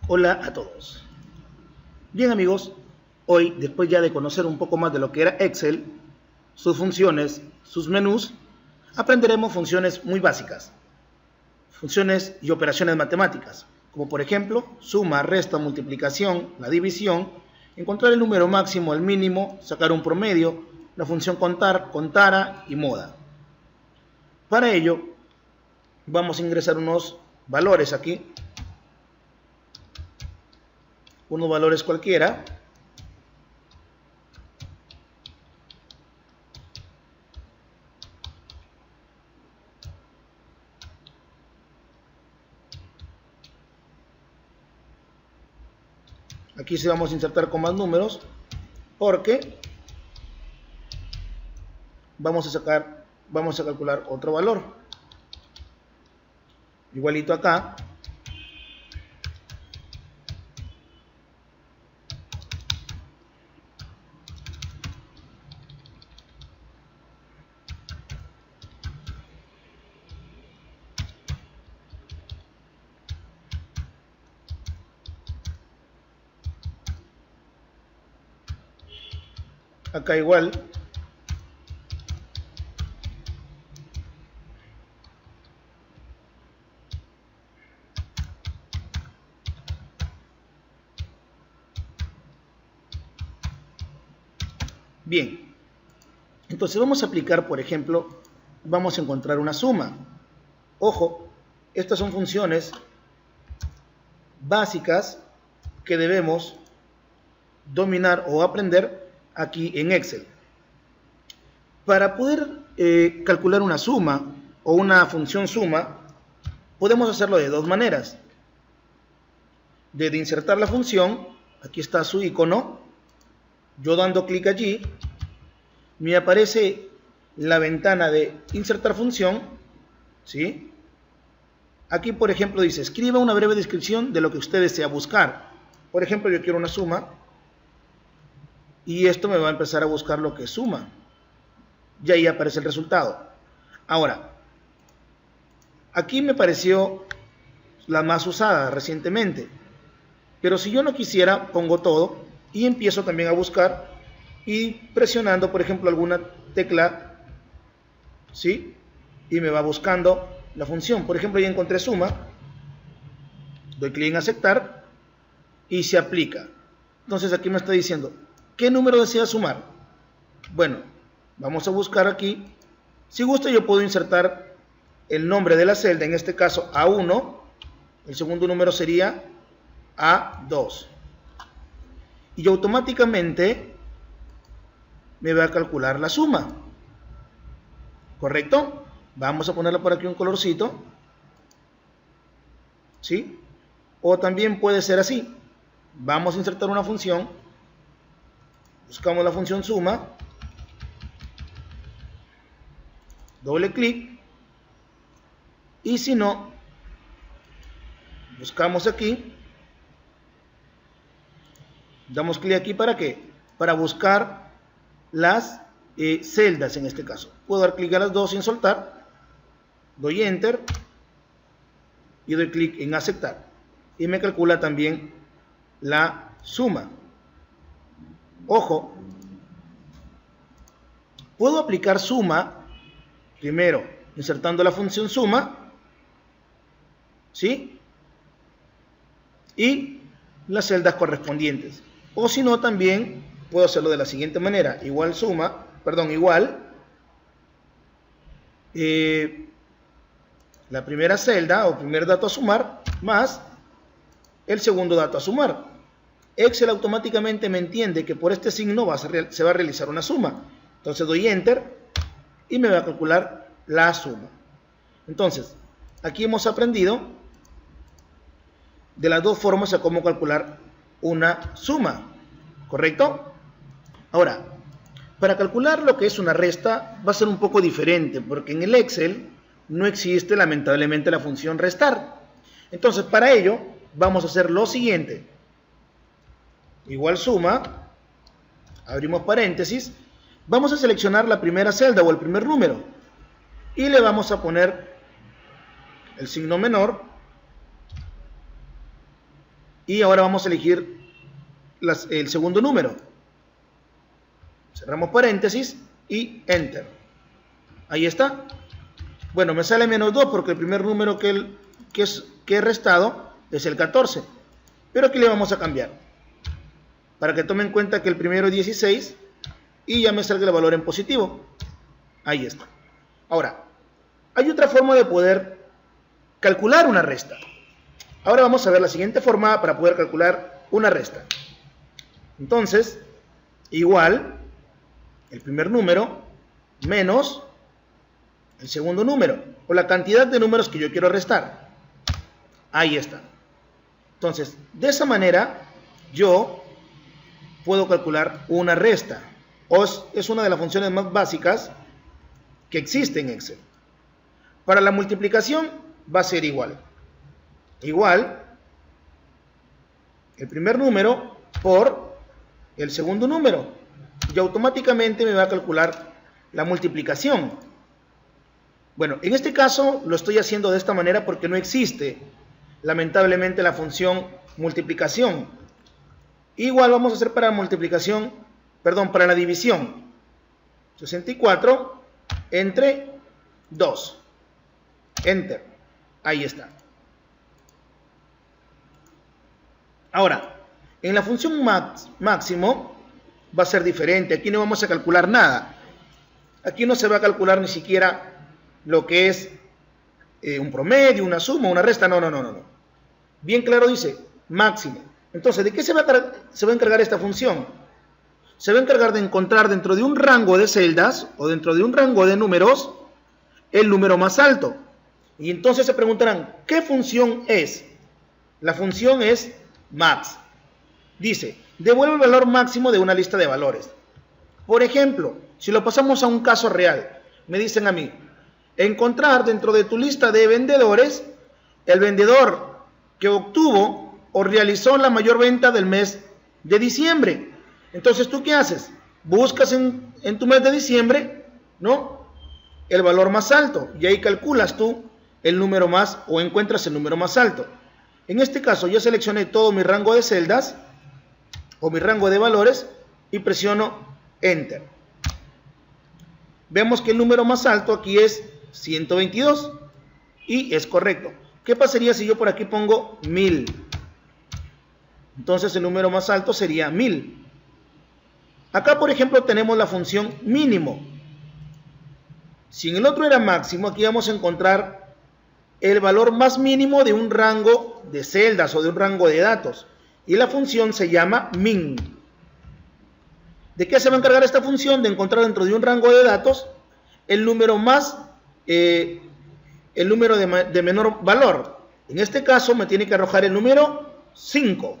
Hola a todos. Bien amigos, hoy después ya de conocer un poco más de lo que era Excel, sus funciones, sus menús, aprenderemos funciones muy básicas, funciones y operaciones matemáticas, como por ejemplo suma, resta, multiplicación, la división, encontrar el número máximo, el mínimo, sacar un promedio, la función contar, contara y moda. Para ello vamos a ingresar unos valores aquí, unos valores cualquiera. Aquí sí vamos a insertar con más números porque vamos a calcular otro valor. Igualito acá. Acá igual. Bien. Entonces vamos a aplicar, por ejemplo, vamos a encontrar una suma. Ojo, estas son funciones básicas que debemos dominar o aprender aquí en Excel. Para poder calcular una suma o una función suma, podemos hacerlo de dos maneras. Desde insertar la función, aquí está su icono, yo dando clic allí, me aparece la ventana de insertar función, ¿sí? Aquí, por ejemplo, dice, escriba una breve descripción de lo que usted desea buscar. Por ejemplo, yo quiero una suma, y esto me va a empezar a buscar lo que es suma. Y ahí aparece el resultado. Ahora, aquí me pareció la más usada recientemente. Pero si yo no quisiera, pongo todo y empiezo también a buscar y presionando, por ejemplo, alguna tecla, ¿sí? Y me va buscando la función. Por ejemplo, ya encontré suma, doy clic en aceptar y se aplica. Entonces aquí me está diciendo, ¿qué número desea sumar? Bueno, vamos a buscar aquí. Si gusta, yo puedo insertar el nombre de la celda, en este caso A1, el segundo número sería A2. Y automáticamente me va a calcular la suma. ¿Correcto? Vamos a ponerle por aquí un colorcito. ¿Sí? O también puede ser así. Vamos a insertar una función. Buscamos la función suma. Doble clic. Y si no, buscamos aquí. Damos clic aquí ¿para qué? Para buscar las celdas en este caso. Puedo dar clic a las dos sin soltar. Doy enter. Y doy clic en aceptar. Y me calcula también la suma. Ojo. Puedo aplicar suma. Primero, insertando la función suma. ¿Sí? Y las celdas correspondientes. O si no, también puedo hacerlo de la siguiente manera. Igual suma, perdón, igual. La primera celda o primer dato a sumar más el segundo dato a sumar. Excel automáticamente me entiende que por este signo se va a realizar una suma. Entonces doy enter y me va a calcular la suma. Entonces, aquí hemos aprendido de las dos formas a cómo calcular una suma, ¿correcto? Ahora, para calcular lo que es una resta va a ser un poco diferente, porque en el Excel no existe lamentablemente la función restar. Entonces, para ello, vamos a hacer lo siguiente. Igual suma, abrimos paréntesis, vamos a seleccionar la primera celda o el primer número y le vamos a poner el signo menor Y ahora vamos a elegir el segundo número. Cerramos paréntesis y Enter. Ahí está. Bueno, me sale menos 2 porque el primer número que he restado es el 14. Pero aquí le vamos a cambiar. Para que tome en cuenta que el primero es 16 y ya me salga el valor en positivo. Ahí está. Ahora, hay otra forma de poder calcular una resta. Ahora vamos a ver la siguiente forma para poder calcular una resta. Entonces, igual, el primer número menos el segundo número, o la cantidad de números que yo quiero restar. Ahí está. Entonces, de esa manera, yo puedo calcular una resta. Es una de las funciones más básicas que existe en Excel. Para la multiplicación va a ser igual. Igual, el primer número por el segundo número. Y automáticamente me va a calcular la multiplicación. Bueno, en este caso lo estoy haciendo de esta manera porque no existe, lamentablemente, la función multiplicación. Igual vamos a hacer para la multiplicación, perdón, para la división. 64 entre 2. Enter. Ahí está. Ahora, en la función máximo va a ser diferente. Aquí no vamos a calcular nada. Aquí no se va a calcular ni siquiera lo que es un promedio, una suma, una resta. No. Bien claro dice máximo. Entonces, ¿de qué se va a encargar esta función? Se va a encargar de encontrar dentro de un rango de celdas o dentro de un rango de números el número más alto. Y entonces se preguntarán, ¿qué función es? La función es max. Dice, devuelve el valor máximo de una lista de valores. Por ejemplo, si lo pasamos a un caso real, me dicen a mí, encontrar dentro de tu lista de vendedores el vendedor que obtuvo o realizó la mayor venta del mes de diciembre. Entonces, ¿tú qué haces? Buscas en tu mes de diciembre, ¿no?, el valor más alto y ahí calculas tú el número más o encuentras el número más alto. En este caso, yo seleccioné todo mi rango de celdas o mi rango de valores y presiono Enter. Vemos que el número más alto aquí es 122 y es correcto. ¿Qué pasaría si yo por aquí pongo 1000? Entonces el número más alto sería 1000. Acá, por ejemplo, tenemos la función mínimo. Si en el otro era máximo, aquí vamos a encontrar el valor más mínimo de un rango de celdas o de un rango de datos. Y la función se llama min. ¿De qué se va a encargar esta función? De encontrar dentro de un rango de datos el número de menor valor. En este caso me tiene que arrojar el número 5.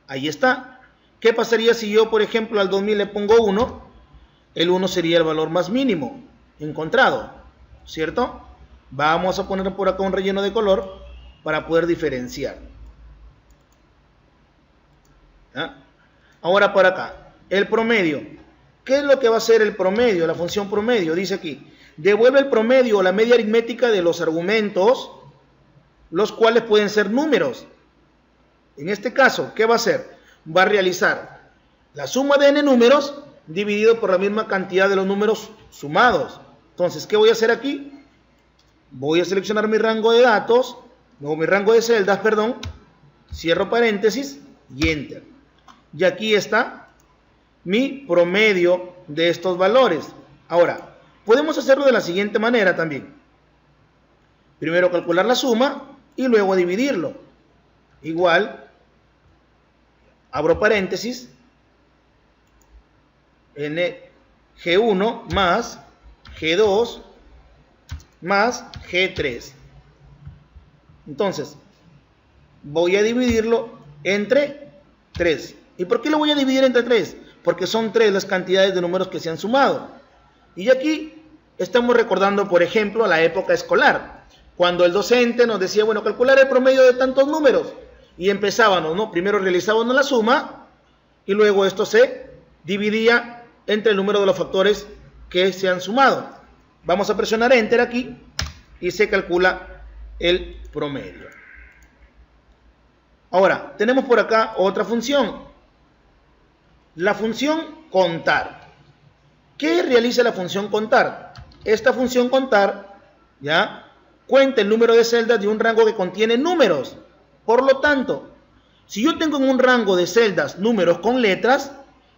Ahí está. ¿Qué pasaría si yo, por ejemplo, al 2000 le pongo 1? El 1 sería el valor más mínimo encontrado, ¿cierto? Vamos a poner por acá un relleno de color para poder diferenciar. ¿Ah? Ahora para acá, el promedio. ¿Qué es lo que va a hacer el promedio? La función promedio, dice aquí, devuelve el promedio o la media aritmética de los argumentos, los cuales pueden ser números. En este caso, ¿qué va a hacer? Va a realizar la suma de n números dividido por la misma cantidad de los números sumados. Entonces, ¿qué voy a hacer aquí? Voy a seleccionar mi rango de datos, o mi rango de celdas, perdón, cierro paréntesis y Enter. Y aquí está mi promedio de estos valores. Ahora, podemos hacerlo de la siguiente manera también. Primero calcular la suma y luego dividirlo. Igual, abro paréntesis, G1 más G2 más G3. Entonces, voy a dividirlo entre 3. ¿Y por qué lo voy a dividir entre 3? Porque son 3 las cantidades de números que se han sumado. Y aquí estamos recordando, por ejemplo, la época escolar, cuando el docente nos decía, bueno, calcular el promedio de tantos números. Y empezábamos, ¿no? Primero realizábamos la suma y luego esto se dividía entre el número de los factores que se han sumado. Vamos a presionar Enter aquí y se calcula el promedio. Ahora, tenemos por acá otra función. La función contar. ¿Qué realiza la función contar? Esta función contar, ¿ya?, cuenta el número de celdas de un rango que contiene números. Por lo tanto, si yo tengo en un rango de celdas números con letras,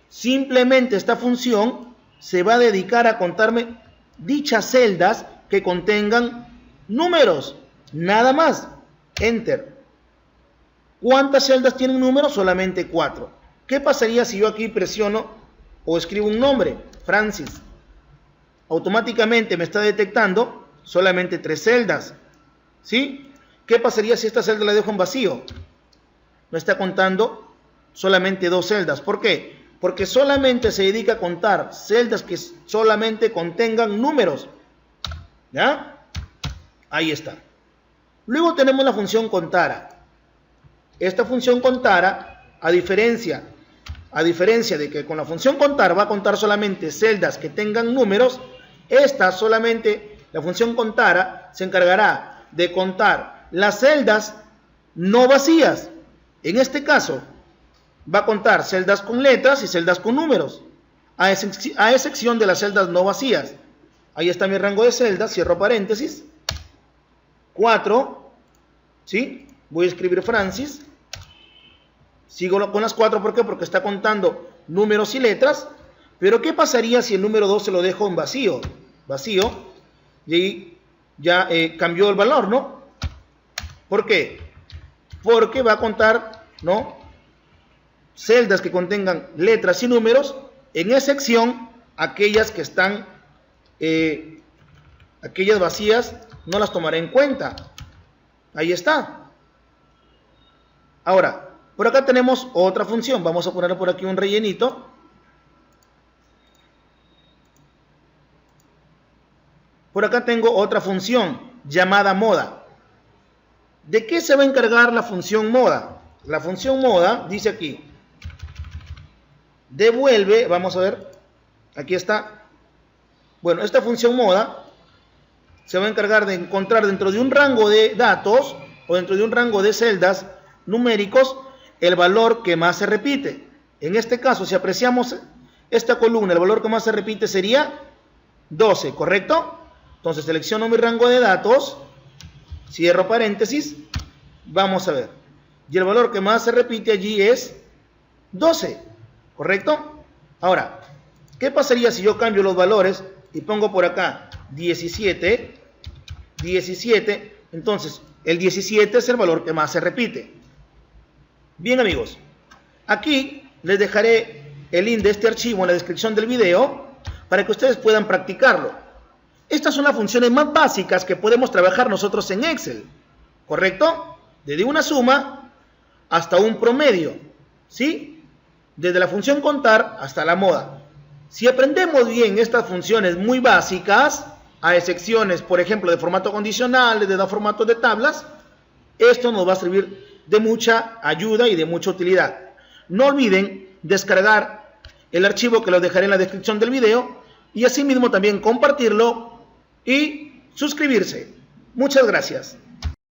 simplemente esta función se va a dedicar a contarme dichas celdas que contengan números. Nada más. Enter. ¿Cuántas celdas tienen números? Solamente 4. ¿Qué pasaría si yo aquí presiono o escribo un nombre? Francis. Automáticamente me está detectando solamente 3 celdas. ¿Sí? ¿Qué pasaría si esta celda la dejo en vacío? Me está contando solamente 2 celdas. ¿Por qué? Porque solamente se dedica a contar celdas que solamente contengan números. ¿Ya? Ahí está. Luego tenemos la función contara. Esta función contara, a diferencia de que con la función contar va a contar solamente celdas que tengan números, la función contara se encargará de contar las celdas no vacías. En este caso, va a contar celdas con letras y celdas con números, a excepción de las celdas no vacías. Ahí está mi rango de celdas, cierro paréntesis, 4, ¿sí? Voy a escribir Francis, sigo con las 4, ¿por qué? Porque está contando números y letras. Pero ¿qué pasaría si el número 2 se lo dejo en vacío? Vacío, y ahí ya cambió el valor, ¿no? ¿Por qué? Porque va a contar, ¿no?, celdas que contengan letras y números, en excepción aquellas que están, aquellas vacías no las tomaré en cuenta. Ahí está. Ahora, por acá tenemos otra función. Vamos a poner por aquí un rellenito. Por acá tengo otra función llamada moda. ¿De qué se va a encargar la función moda? La función moda dice aquí, devuelve, vamos a ver, aquí está. Bueno, esta función moda se va a encargar de encontrar dentro de un rango de datos o dentro de un rango de celdas numéricos el valor que más se repite. En este caso, si apreciamos esta columna, el valor que más se repite sería 12, ¿correcto? Entonces selecciono mi rango de datos, cierro paréntesis, vamos a ver. Y el valor que más se repite allí es 12, ¿correcto? Ahora, ¿qué pasaría si yo cambio los valores y pongo por acá 17? Entonces, el 17 es el valor que más se repite. Bien, amigos, aquí les dejaré el link de este archivo en la descripción del video para que ustedes puedan practicarlo. Estas son las funciones más básicas que podemos trabajar nosotros en Excel, ¿correcto? Desde una suma hasta un promedio, ¿sí? Desde la función contar hasta la moda. Si aprendemos bien estas funciones muy básicas, a excepciones, por ejemplo, de formato condicional, de formato de tablas, esto nos va a servir de mucha ayuda y de mucha utilidad. No olviden descargar el archivo que los dejaré en la descripción del video y asimismo también compartirlo y suscribirse. Muchas gracias.